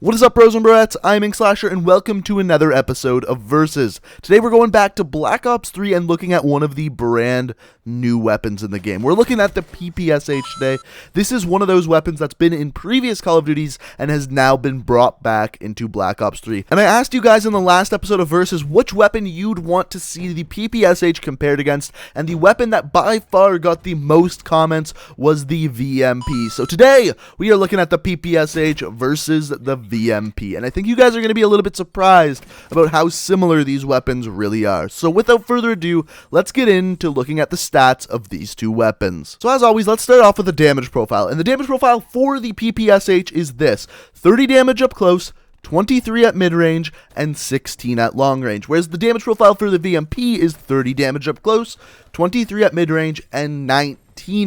What is up, bros and broettes? I'm Inkslasher, and welcome to another episode of Versus. Today we're going back to Black Ops 3 and looking at one of the brand new weapons in the game. We're looking at the PPSh today. This is one of those weapons that's been in previous Call of Duties and has now been brought back into Black Ops 3. And I asked you guys in the last episode of Versus which weapon you'd want to see the PPSh compared against, and the weapon that by far got the most comments was the VMP. So today we are looking at the PPSh versus the VMP, and I think you guys are going to be a little bit surprised about how similar these weapons really are. So without further ado, let's get into looking at the stats of these two weapons. So as always, let's start off with the damage profile, and the damage profile for the PPSh is this: 30 damage up close, 23 at mid-range, and 16 at long-range, whereas the damage profile for the VMP is 30 damage up close, 23 at mid-range, and 19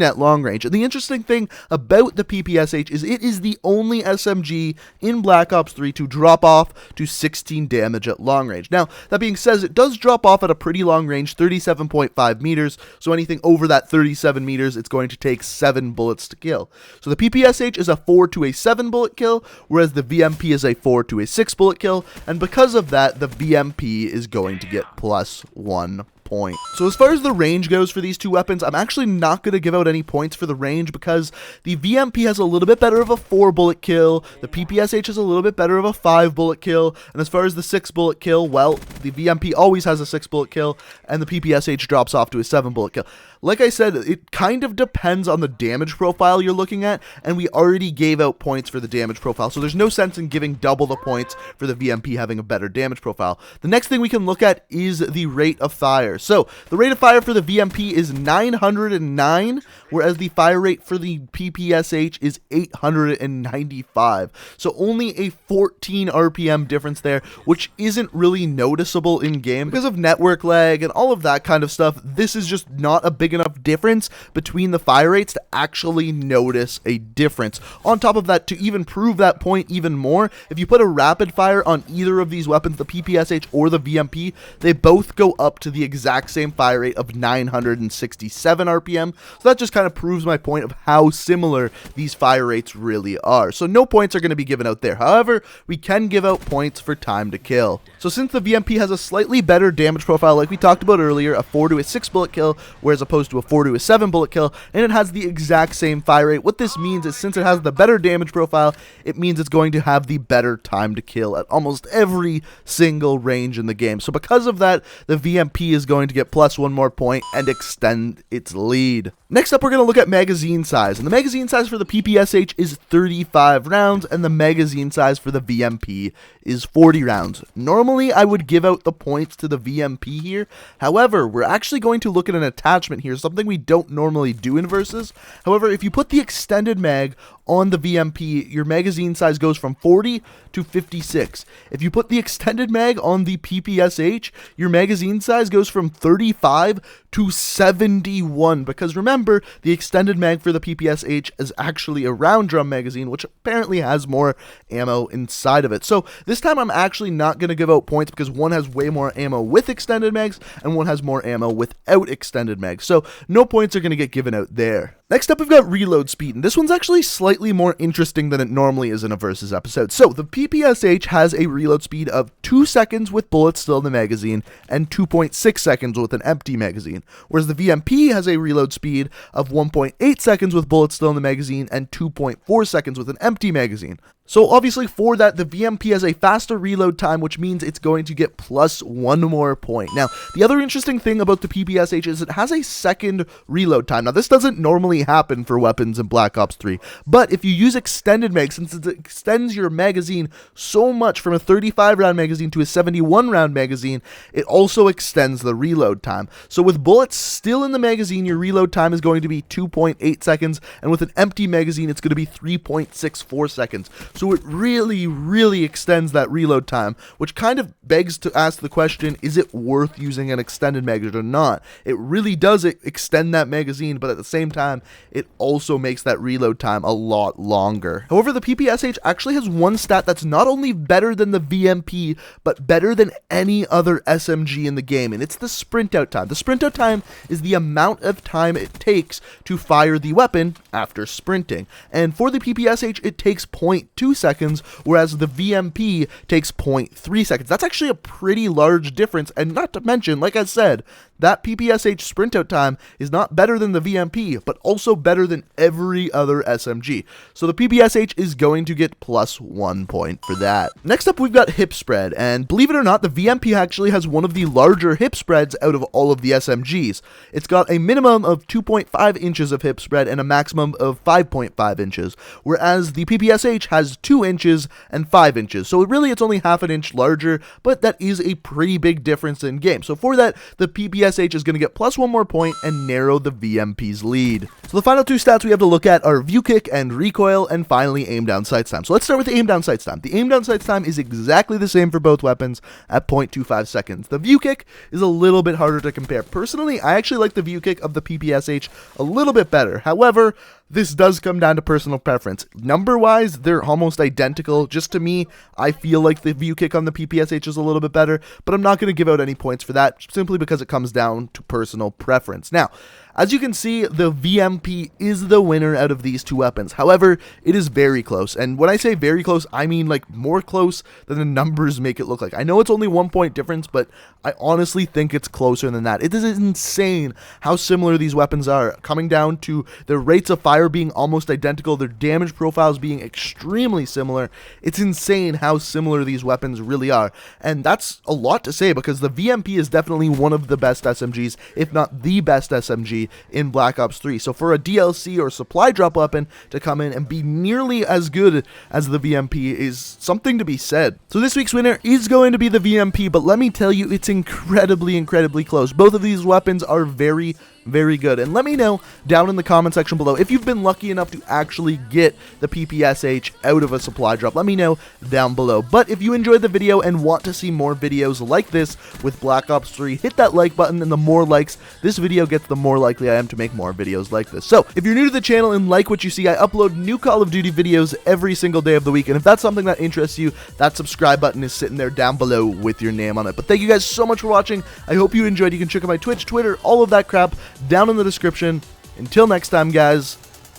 at long range. And the interesting thing about the PPSh is it is the only SMG in Black Ops 3 to drop off to 16 damage at long range. Now, that being said, it does drop off at a pretty long range, 37.5 meters, so anything over that 37 meters, it's going to take 7 bullets to kill. So the PPSh is a 4 to a 7 bullet kill, whereas the VMP is a 4 to a 6 bullet kill, and because of that, the VMP is going to get +1 point. So as far as the range goes for these two weapons, I'm actually not going to give out any points for the range because the VMP has a little bit better of a 4 bullet kill, the PPSh has a little bit better of a 5 bullet kill, and as far as the 6 bullet kill, well, the VMP always has a 6 bullet kill, and the PPSh drops off to a 7 bullet kill. Like I said, it kind of depends on the damage profile you're looking at, and we already gave out points for the damage profile, so there's no sense in giving double the points for the VMP having a better damage profile. The next thing we can look at is the rate of fire. So the rate of fire for the VMP is 909, whereas the fire rate for the PPSh is 895. So only a 14 RPM difference there, which isn't really noticeable in game because of network lag and all of that kind of stuff. This is just not a big enough difference between the fire rates to actually notice a difference. On top of that, to even prove that point even more, if you put a rapid fire on either of these weapons, the PPSh or the VMP, they both go up to the exact same fire rate of 967 RPM. So that just kind of proves my point of how similar these fire rates really are. So no points are going to be given out there. However, we can give out points for time to kill. So since the VMP has a slightly better damage profile, like we talked about earlier, a 4 to a 6 bullet kill, whereas opposed to a 4 to a 7 bullet kill, and it has the exact same fire rate. What this means is since it has the better damage profile, it means it's going to have the better time to kill at almost every single range in the game. So because of that, the VMP is going to get +1 more point and extend its lead. Next up, we're going to look at magazine size, and the magazine size for the PPSh is 35 rounds, and the magazine size for the VMP is 40 rounds. Normally, I would give out the points to the VMP here. However, we're actually going to look at an attachment here, something we don't normally do in Versus. However, if you put the extended mag on the VMP, your magazine size goes from 40 to 56. If you put the extended mag on the PPSh, your magazine size goes from 35 to 71, because remember, the extended mag for the PPSh is actually a round drum magazine, which apparently has more ammo inside of it. So this time I'm actually not going to give out points because one has way more ammo with extended mags and one has more ammo without extended mags. So no points are going to get given out there. Next up, we've got reload speed, and this one's actually slightly more interesting than it normally is in a Versus episode. So the PPSh has a reload speed of 2 seconds with bullets still in the magazine and 2.6 seconds with an empty magazine, whereas the VMP has a reload speed of 1.8 seconds with bullets still in the magazine and 2.4 seconds with an empty magazine. So obviously for that, the VMP has a faster reload time, which means it's going to get +1 more point. Now, the other interesting thing about the PPSh is it has a second reload time. Now, this doesn't normally happen for weapons in Black Ops 3, but if you use extended mag, since it extends your magazine so much from a 35 round magazine to a 71 round magazine, it also extends the reload time. So with bullets still in the magazine, your reload time is going to be 2.8 seconds, and with an empty magazine, it's going to be 3.64 seconds. So it really extends that reload time, which kind of begs to ask the question, is it worth using an extended magazine or not? It really does extend that magazine, but at the same time, it also makes that reload time a lot longer. However, the PPSh actually has one stat that's not only better than the VMP, but better than any other SMG in the game, and it's the sprint out time. The sprint out time is the amount of time it takes to fire the weapon after sprinting, and for the PPSh, it takes 0.2 0.2 seconds, whereas the VMP takes 0.3 seconds. That's actually a pretty large difference, and not to mention, like I said, that PPSh sprint out time is not better than the VMP, but also better than every other SMG. So the PPSh is going to get +1 point for that. Next up, we've got hip spread, and believe it or not, the VMP actually has one of the larger hip spreads out of all of the SMGs. It's got a minimum of 2.5 inches of hip spread and a maximum of 5.5 inches, whereas the PPSh has 2 inches and 5 inches. So really, it's only half an inch larger, but that is a pretty big difference in game. So for that, the PPSh is going to get +1 more point and narrow the VMP's lead. So the final two stats we have to look at are view kick and recoil, and finally aim down sights time. So let's start with the aim down sights time. The aim down sights time is exactly the same for both weapons at 0.25 seconds. The view kick is a little bit harder to compare. Personally, I actually like the view kick of the PPSh a little bit better. However, this does come down to personal preference. Number-wise, they're almost identical. Just to me, I feel like the view kick on the PPSh is a little bit better, but I'm not going to give out any points for that, simply because it comes down to personal preference. Now, as you can see, the VMP is the winner out of these two weapons. However, it is very close, and when I say very close, I mean like more close than the numbers make it look like. I know it's only 1 point difference, but I honestly think it's closer than that. It is insane how similar these weapons are, coming down to their rates of fire being almost identical, their damage profiles being extremely similar. It's insane how similar these weapons really are, and that's a lot to say because the VMP is definitely one of the best SMGs, if not the best SMG in Black Ops 3. So for a DLC or supply drop weapon to come in and be nearly as good as the VMP is something to be said. So this week's winner is going to be the VMP, but let me tell you, it's incredibly close. Both of these weapons are very good, and let me know down in the comment section below if you've been lucky enough to actually get the PPSh out of a supply drop. Let me know down below. But if you enjoyed the video and want to see more videos like this with Black Ops 3, hit that like button, and the more likes this video gets, the more likely I am to make more videos like this. So if you're new to the channel and like what you see, I upload new Call of Duty videos every single day of the week, and if that's something that interests you, that subscribe button is sitting there down below with your name on it. But thank you guys so much for watching. I hope you enjoyed. You can check out my Twitch, Twitter, all of that crap down in the description. Until next time, guys,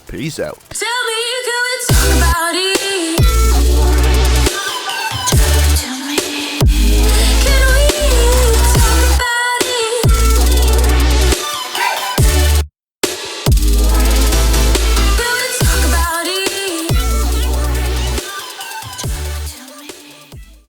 peace out. Tell me you can talk about it.